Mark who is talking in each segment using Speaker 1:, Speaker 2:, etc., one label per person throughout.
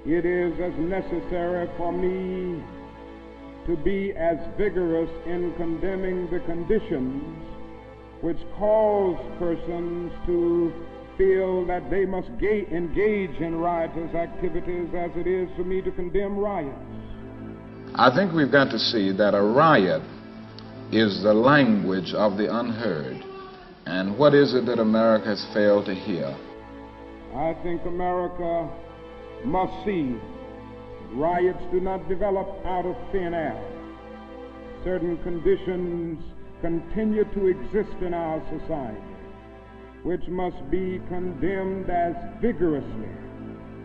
Speaker 1: it is as necessary for me to be as vigorous in condemning the conditions which cause persons to feel that they must engage in riotous activities as it is for me to condemn riots.
Speaker 2: I think we've got to see that a riot is the language of the unheard. And what is it that America has failed to hear?
Speaker 1: I think America must see that riots do not develop out of thin air. Certain conditions continue to exist in our society, which must be condemned as vigorously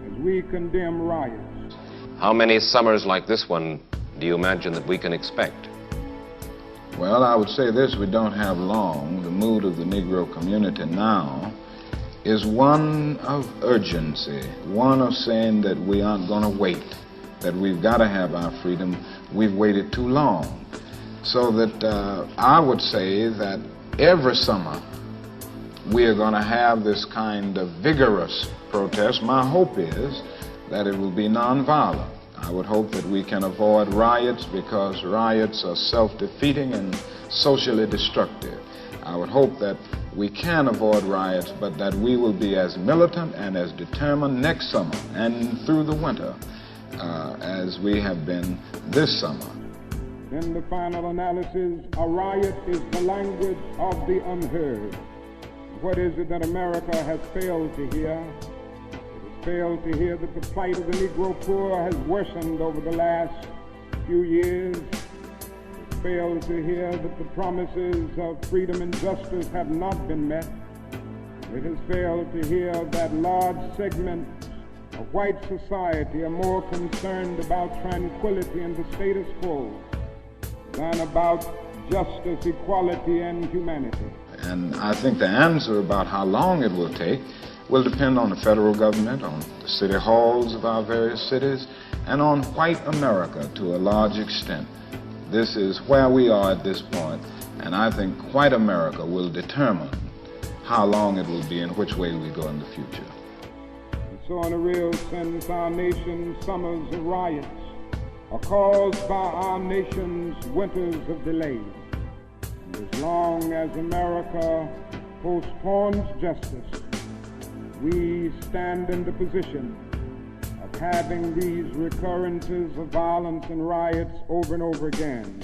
Speaker 1: as we condemn riots.
Speaker 3: How many summers like this one do you imagine that we can expect?
Speaker 2: Well, I would say this: we don't have long. The mood of the Negro community now is one of urgency, one of saying that we aren't going to wait, that we've got to have our freedom. We've waited too long. So that I would say that every summer we are going to have this kind of vigorous protest. My hope is that it will be nonviolent. I would hope that we can avoid riots, because riots are self-defeating and socially destructive. I would hope that we can avoid riots, but that we will be as militant and as determined next summer and through the winter as we have been this summer.
Speaker 1: In the final analysis, a riot is the language of the unheard. What is it that America has failed to hear? Failed to hear that the plight of the Negro poor has worsened over the last few years. It failed to hear that the promises of freedom and justice have not been met. It has failed to hear that large segments of white society are more concerned about tranquility and the status quo than about justice, equality, and humanity.
Speaker 2: And I think the answer about how long it will take will depend on the federal government, on the city halls of our various cities, and on white America to a large extent. This is where we are at this point, and I think white America will determine how long it will be and which way we go in the future.
Speaker 1: And so in a real sense, our nation's summers of riots are caused by our nation's winters of delay. And as long as America postpones justice, we stand in the position of having these recurrences of violence and riots over and over again.